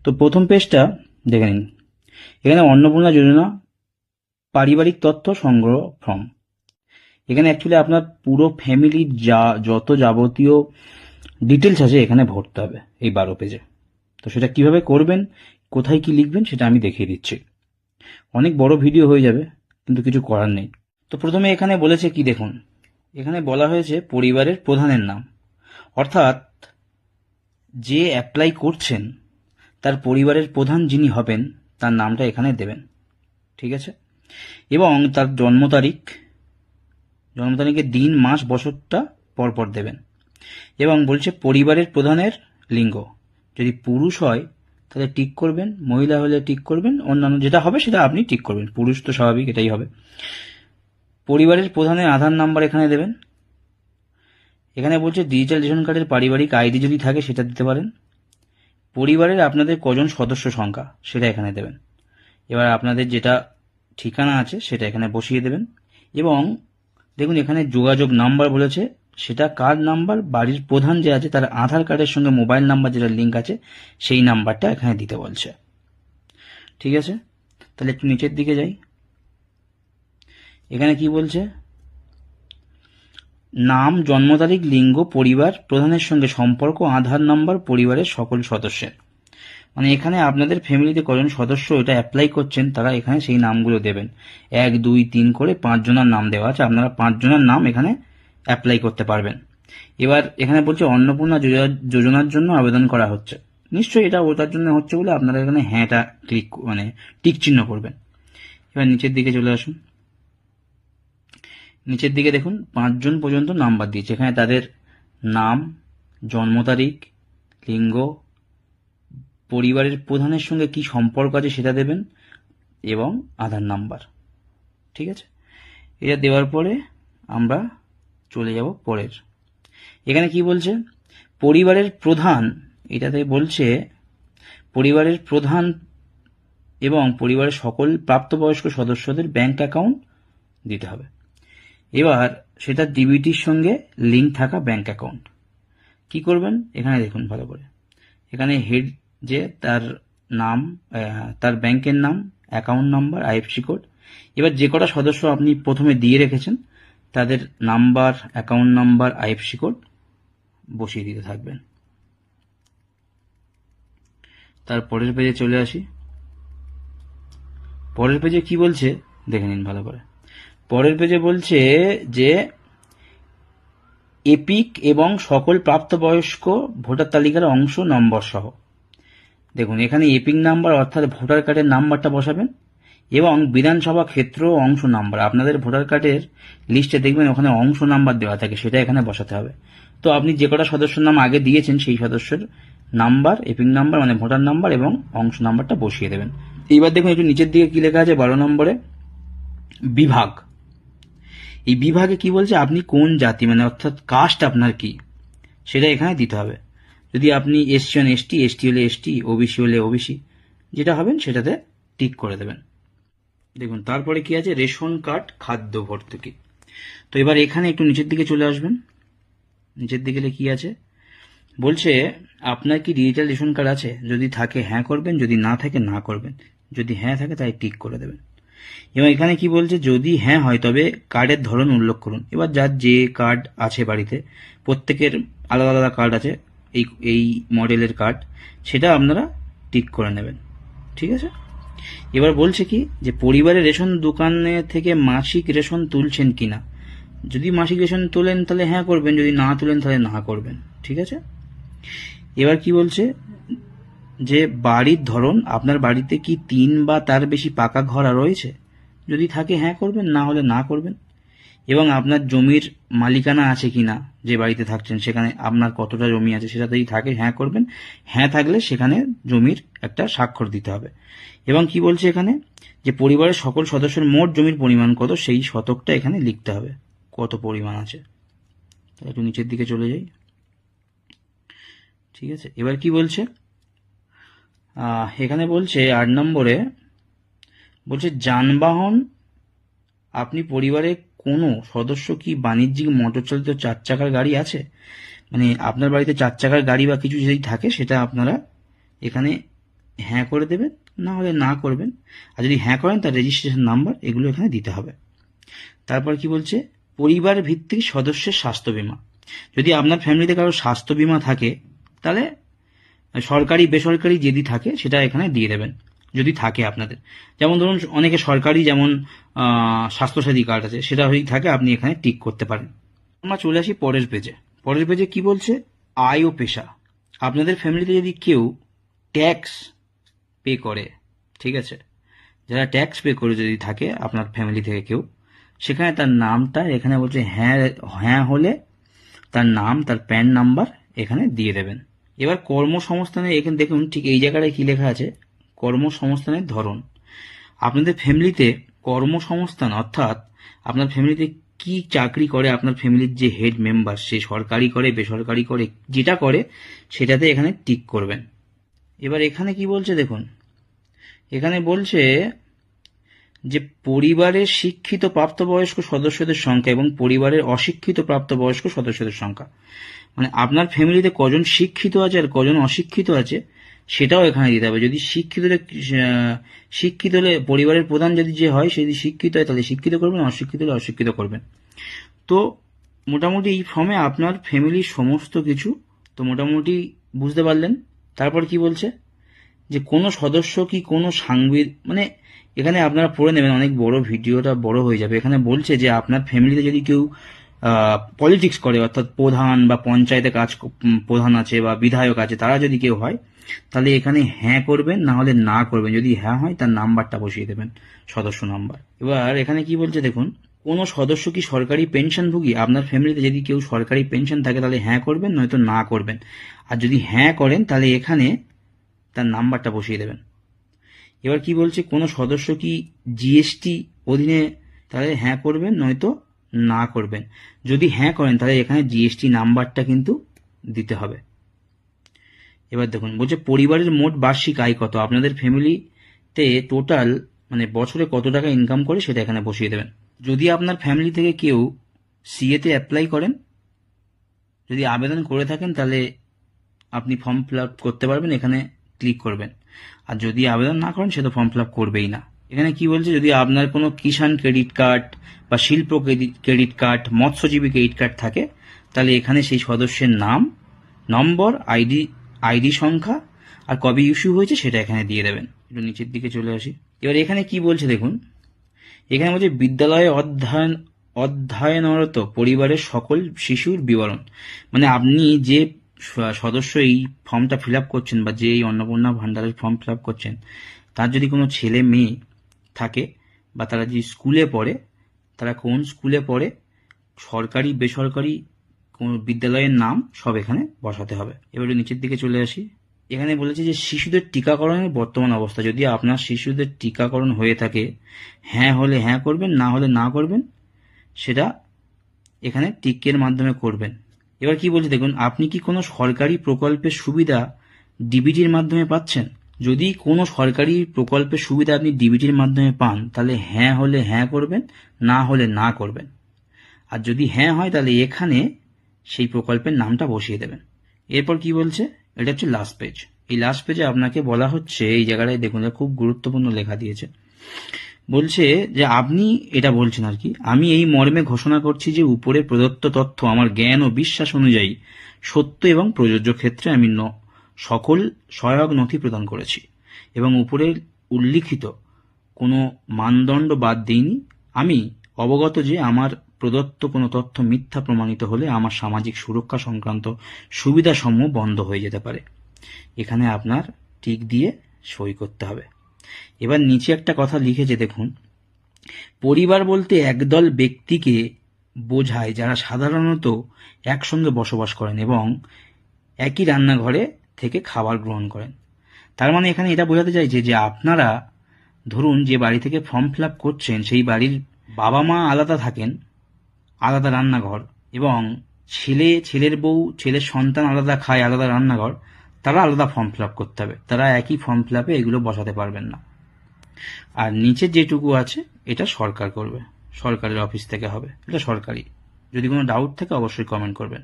তো প্রথম পেজটা দেখে নিন। এখানে অন্নপূর্ণা যোজনা পারিবারিক তথ্য সংগ্রহ ফর্ম। এখানে অ্যাকচুয়ালি আপনার পুরো ফ্যামিলির যত যাবতীয় ডিটেলস আছে এখানে ভরতে হবে এই 12 পেজে। তো সেটা কিভাবে করবেন, কোথায় কি লিখবেন সেটা আমি দেখিয়ে দিচ্ছি। অনেক বড় ভিডিও হয়ে যাবে, কিন্তু কিছু করার নেই। তো প্রথমে এখানে বলেছে কি দেখুন, এখানে বলা হয়েছে পরিবারের প্রধানের নাম, অর্থাৎ যে অ্যাপ্লাই করছেন তার পরিবারের প্রধান যিনি হবেন তার নামটা এখানে দেবেন, ঠিক আছে। এবং তার জন্ম তারিখের দিন মাস বছরটা পরপর দেবেন। এবং বলছে পরিবারের প্রধানের লিঙ্গ, যদি পুরুষ হয় তাহলে টিক করবেন, মহিলা হলে টিক করবেন, অন্যান্য যেটা হবে সেটা আপনি টিক করবেন, পুরুষ তো স্বাভাবিক এটাই হবে। পরিবারের প্রধানের আধার নাম্বার এখানে দেবেন। এখানে বলছে ডিজিটাল রেশন কার্ডের পারিবারিক আইডি যদি থাকে সেটা দিতে পারেন। পরিবারের আপনাদের কজন সদস্য সংখ্যা সেটা এখানে দেবেন। এবার আপনাদের যেটা ঠিকানা আছে সেটা এখানে বসিয়ে দেবেন। এবং দেখুন এখানে যোগাযোগ নাম্বার বলেছে, সেটা কার্ড নাম্বার, বাড়ির প্রধান যে আছে তার আধার কার্ডের সঙ্গে মোবাইল নাম্বার যেটা লিঙ্ক আছে সেই নাম্বারটা এখানে দিতে বলছে, ঠিক আছে। তাহলে একটু নিচের দিকে যাই। এখানে কি বলছে, নাম, জন্ম তারিখ, লিঙ্গ, পরিবার প্রধানের সঙ্গে সম্পর্ক, আধার নাম্বার, পরিবারের সকল সদস্যের। মানে এখানে আপনাদের ফ্যামিলিতে কজন সদস্য এটা অ্যাপ্লাই করছেন তারা এখানে সেই নামগুলো দেবেন। 1, 2, 3 করে 5 জনের নাম দেওয়া আছে, আপনারা 5 জনের নাম এখানে অ্যাপ্লাই করতে পারবেন। এবার এখানে বলছে অন্নপূর্ণা যোজনার জন্য আবেদন করা হচ্ছে, নিশ্চয়ই এটা ওটার জন্য হচ্ছে বলে আপনারা এখানে হ্যাঁটা ক্লিক মানে টিক চিহ্ন করবেন। এবার নিচের দিকে চলে আসুন। নিচের দিকে দেখুন 5 জন পর্যন্ত নাম্বার দিয়েছে, এখানে তাদের নাম, জন্ম তারিখ, লিঙ্গ, পরিবারের প্রধানের সঙ্গে কি সম্পর্ক আছে সেটা দেবেন এবং আধার নাম্বার, ঠিক আছে। এটা দেওয়ার পরে আমরা চলে যাব পরের। এখানে কি বলছে, পরিবারের প্রধান, এটাতে বলছে পরিবারের প্রধান এবং পরিবারের সকল প্রাপ্তবয়স্ক সদস্যদের ব্যাংক অ্যাকাউন্ট দিতে হবে। এবার সেটা ডিবিটির সঙ্গে লিঙ্ক থাকা ব্যাংক অ্যাকাউন্ট। কি করবেন এখানে দেখুন ভালো করে, এখানে হেড যে তার নাম, তার ব্যাংকের নাম, অ্যাকাউন্ট নাম্বার, আইএফসি কোড। এবার যে কটা সদস্য আপনি প্রথমে দিয়ে রেখেছেন তাদের number, account number, IFC code বসিয়ে দিতে থাকবেন। তার পরের পেজে চলে আসি। পরের পেজে কি বলছে দেখে নিন ভালো করে। পরের পেজে বলছে যে এপিক এবং সকল প্রাপ্তবয়স্ক ভোটার তালিকার অংশ নম্বর সহ। দেখুন এখানে এপিক নাম্বার অর্থাৎ ভোটার কার্ডের নাম্বারটা বসাবেন এবং বিধানসভা ক্ষেত্র অংশ নাম্বার, আপনাদের ভোটার কার্ডের লিস্টে দেখবেন ওখানে অংশ নাম্বার দেওয়া থাকে, সেটা এখানে বসাতে হবে। তো আপনি যে কটা সদস্যর নাম আগে দিয়েছেন সেই সদস্যের নাম্বার, এপিক নাম্বার মানে ভোটার নাম্বার এবং অংশ নাম্বারটা বসিয়ে দেবেন। এইবার দেখুন একটু নিচের দিকে কি লেখা আছে 12 নম্বরে, বিভাগ। এই বিভাগে কি বলছে, আপনি কোন জাতি মানে অর্থাৎ কাস্ট আপনার কি সেটা এখানে দিতে হবে। যদি আপনি এসসি হন এসটি, এসটি হলে এসটি, ওবিসি হলে ওবিসি, যেটা হবেন সেটাতে টিক করে দেবেন। দেখুন তারপরে কি আছে, রেশন কার্ড, খাদ্য ভর্তুকি। তো এবার এখানে একটু নিচের দিকে চলে আসবেন। নিচের দিকে কি আছে বলছে, আপনার কি ডিজিটাল রেশন কার্ড আছে, যদি থাকে হ্যাঁ করবেন, যদি না থাকে না করবেন, যদি হ্যাঁ থাকে তাই টিক করে দেবেন। এবং এখানে কি বলছে, যদি হ্যাঁ হয় তবে কার্ডের ধরন উল্লেখ করুন। এবার যার যে কার্ড আছে বাড়িতে, প্রত্যেকের আলাদা আলাদা কার্ড আছে, এই মডেলের কার্ড, সেটা আপনারা টিক করে নেবেন, ঠিক আছে। এবার বলছে কি যে পরিবারের রেশন দোকানে থেকে মাসিক রেশন তুলছেন কিনা, যদি মাসিক রেশন তোলেন তাহলে হ্যাঁ করবেন, যদি না তোলেন তাহলে না করবেন, ঠিক আছে। এবার কি বলছে যে বাড়ির ধরন, আপনার বাড়িতে কি 3 বা তার বেশি পাকা ঘর রয়েছে, যদি থাকে হ্যাঁ করবেন, না হলে না করবেন। এবং আপনার জমির মালিকানা আছে কিনা, যে বাড়িতে থাকছেন সেখানে আপনার কতটা জমি আছে সেটা যদি থাকে হ্যাঁ করবেন, হ্যাঁ থাকলে সেখানে জমির একটা স্বাক্ষর দিতে হবে। এবং কি বলছে এখানে যে পরিবারের সকল সদস্যের মোট জমির পরিমাণ কত সেই শতকটা এখানে লিখতে হবে, কত পরিমাণ আছে। একটু নিচের দিকে চলে যাই, ঠিক আছে। এবার কি বলছে, এখানে বলছে 8 নম্বরে বলছে যানবাহন, আপনি পরিবারে কোনো সদস্য কি বাণিজ্যিক মোটর চালিত 4 চাকার গাড়ি আছে, মানে আপনার বাড়িতে 4 চাকার গাড়ি বা কিছু যদি থাকে সেটা আপনারা এখানে হ্যাঁ করে দেবেন, না হলে না করবেন। আর যদি হ্যাঁ করেন তার রেজিস্ট্রেশন নাম্বার এগুলো এখানে দিতে হবে। তারপর কি বলছে, পরিবার ভিত্তিক সদস্যের স্বাস্থ্য বীমা। যদি আপনার ফ্যামিলিতে কারো স্বাস্থ্য বীমা থাকে তাহলে সরকারি বেসরকারি যদি থাকে সেটা এখানে দিয়ে দেবেন, যদি থাকে আপনাদের। যেমন ধরুন অনেকে সরকারি যেমন স্বাস্থ্যসাথী কার্ড আছে, সেটা যদি থাকে আপনি এখানে টিক করতে পারেন। আমরা চলে আসি পরের পেজে। পরের পেজে কি বলছে, আয় ও পেশা। আপনাদের ফ্যামিলিতে যদি কেউ ট্যাক্স পে করে, ঠিক আছে, যারা ট্যাক্স পে করে যদি থাকে আপনার ফ্যামিলি থেকে কেউ, সেখানে তার নামটা এখানে বলছে হ্যাঁ, হ্যাঁ হলে তার নাম, তার প্যান নাম্বার এখানে দিয়ে দেবেন। এবার কর্মসংস্থানে এখানে দেখুন ঠিক এই জায়গাটায় কি লেখা আছে, কর্মসংস্থানের ধরন। আপনাদের ফ্যামিলিতে কর্মসংস্থান অর্থাৎ আপনার ফ্যামিলিতে কি চাকরি করে আপনার ফ্যামিলির যে হেড মেম্বার, সে সরকারি করে বেসরকারি করে, যেটা করে সেটাতে এখানে টিক করবেন। এবার এখানে কি বলছে দেখুন, এখানে বলছে যে পরিবারের শিক্ষিত প্রাপ্তবয়স্ক সদস্যদের সংখ্যা এবং পরিবারের অশিক্ষিত প্রাপ্তবয়স্ক সদস্যদের সংখ্যা, মানে আপনার ফ্যামিলিতে কজন শিক্ষিত আছে আর কজন অশিক্ষিত আছে সেটাও এখানে দিতে হবে। যদি শিক্ষিত হলে পরিবারের প্রধান যদি যে হয় সে যদি শিক্ষিত হয় তাহলে শিক্ষিত করবেন, অশিক্ষিত হলে অশিক্ষিত করবেন। তো মোটামুটি এই ফর্মে আপনার ফ্যামিলির সমস্ত কিছু তো মোটামুটি বুঝতে পারলেন। তারপর কি বলছে যে কোনো সদস্য কি কোনো মানে এখানে আপনারা পড়ে নেবেন, অনেক বড়, ভিডিওটা বড় হয়ে যাবে। এখানে বলছে যে আপনার ফ্যামিলিতে যদি কেউ পলিটিক্স করে অর্থাৎ প্রধান বা পঞ্চায়েতে প্রধান আছে বা বিধায়ক আছে, তারা যদি কেউ হয় তাহলে এখানে হ্যাঁ করবেন, না হলে না করবেন। যদি হ্যাঁ হয় তার নাম্বারটা বসিয়ে দেবেন, সদস্য নাম্বার। এবার এখানে কি বলছে দেখুন, কোনো সদস্য কি সরকারি পেনশনভোগী। আপনার ফ্যামিলিতে যদি কেউ সরকারি পেনশন থাকে তাহলে হ্যাঁ করবেন, নয়তো না করবেন। আর যদি হ্যাঁ করেন তাহলে এখানে তার নাম্বারটা বসিয়ে দেবেন। এবার কি বলছে, কোনো সদস্য কি জিএসটি অধীনে, তাহলে হ্যাঁ করবেন, নয়তো না করবেন। যদি হ্যাঁ করেন তাহলে এখানে জিএসটি নাম্বারটা কিন্তু দিতে হবে। এবার দেখুন বলছে পরিবারের মোট বার্ষিক আয় কত। আপনাদের ফ্যামিলিতে টোটাল মানে বছরে কত টাকা ইনকাম করে সেটা এখানে বসিয়ে দেবেন। যদি আপনার ফ্যামিলি থেকে কেউ সিএতে অ্যাপ্লাই করেন, যদি আবেদন করে থাকেন তাহলে আপনি ফর্ম ফিল আপ করতে পারবেন, এখানে ক্লিক করবেন। আর যদি আবেদন না করেন সে তো ফর্ম ফিল আপ করবেই না। এখানে কি বলছে, যদি আপনার কোনো কিষাণ ক্রেডিট কার্ড বা শিল্প ক্রেডিট কার্ড, মৎস্যজীবী ক্রেডিট কার্ড থাকে তাহলে এখানে সেই সদস্যের নাম, নম্বর, আইডি সংখ্যা আর কবে ইস্যু হয়েছে সেটা এখানে দিয়ে দেবেন। একটু নিচের দিকে চলে আসি। এবার এখানে কি বলছে দেখুন, এখানে বলছে বিদ্যালয়ে অধ্যয়নরত পরিবারের সকল শিশুর বিবরণ। মানে আপনি যে সদস্য এই ফর্মটা ফিল আপ করছেন বা যে এই অন্নপূর্ণা ভান্ডারের ফর্ম ফিল আপ করছেন, তার যদি কোনো ছেলে মেয়ে থাকে বা তারা যদি স্কুলে পড়ে, তারা কোন স্কুলে পড়ে, সরকারি বেসরকারি কোন বিদ্যালয়ের নাম সব এখানে বসাতে হবে। এবার নিচের দিকে চলে আসি। এখানে বলেছে যে শিশুদের টিকাকরণের বর্তমান অবস্থা। যদি আপনার শিশুদের টিকাকরণ হয়ে থাকে, হ্যাঁ হলে হ্যাঁ করবেন, না হলে না করবেন, সেটা এখানে টিকের মাধ্যমে করবেন। এবার কি বলছে দেখুন, আপনি কি কোনো সরকারি প্রকল্পের সুবিধা ডিবিটির মাধ্যমে পাচ্ছেন। যদি কোনো সরকারি প্রকল্পের সুবিধা আপনি ডিবিটির মাধ্যমে পান তাহলে হ্যাঁ হলে হ্যাঁ করবেন, না হলে না করবেন। আর যদি হ্যাঁ হয় তাহলে এখানে সেই প্রকল্পের নামটা বসিয়ে দেবেন। এরপর কি বলছে, এটা হচ্ছে লাস্ট পেজ। এই লাস্ট পেজে আপনাকে বলা হচ্ছে, এই জায়গাটায় দেখুন খুব গুরুত্বপূর্ণ লেখা দিয়েছে। বলছে যে আপনি এটা বলছেন আর কি, আমি এই মর্মে ঘোষণা করছি যে উপরে প্রদত্ত তথ্য আমার জ্ঞান ও বিশ্বাস অনুযায়ী সত্য এবং প্রযোজ্য ক্ষেত্রে আমি সকল সহায়ক নথি প্রদান করেছি এবং উপরে উল্লিখিত কোনো মানদণ্ড বাদ দিইনি। আমি অবগত যে আমার প্রদত্ত কোনো তথ্য মিথ্যা প্রমাণিত হলে আমার সামাজিক সুরক্ষা সংক্রান্ত সুবিধাসমূহ বন্ধ হয়ে যেতে পারে। এখানে আপনার টিক দিয়ে সই করতে হবে। এবার নিচে একটা কথা লিখেছে দেখুন, পরিবার বলতে একদল ব্যক্তিকে বোঝায় যারা সাধারণত একসঙ্গে বসবাস করেন এবং একই রান্নাঘরে থেকে খাবার গ্রহণ করেন। তার মানে এখানে এটা বোঝাতে চাইছে যে আপনারা ধরুন যে বাড়ি থেকে ফর্ম ফিল আপ করছেন সেই বাড়ির বাবা মা আলাদা থাকেন, আলাদা রান্নাঘর, এবং ছেলের বউ ছেলের সন্তান আলাদা খায়, আলাদা রান্নাঘর, তারা আলাদা ফর্ম ফিল আপ করতে হবে। তারা একই ফর্ম ফিল আপে এগুলো বসাতে পারবেন না। আর নিচে যেটুকু আছে এটা সরকার করবে, সরকারের অফিস থেকে হবে, এটা সরকারি। যদি কোনো ডাউট থাকে অবশ্যই কমেন্ট করবেন।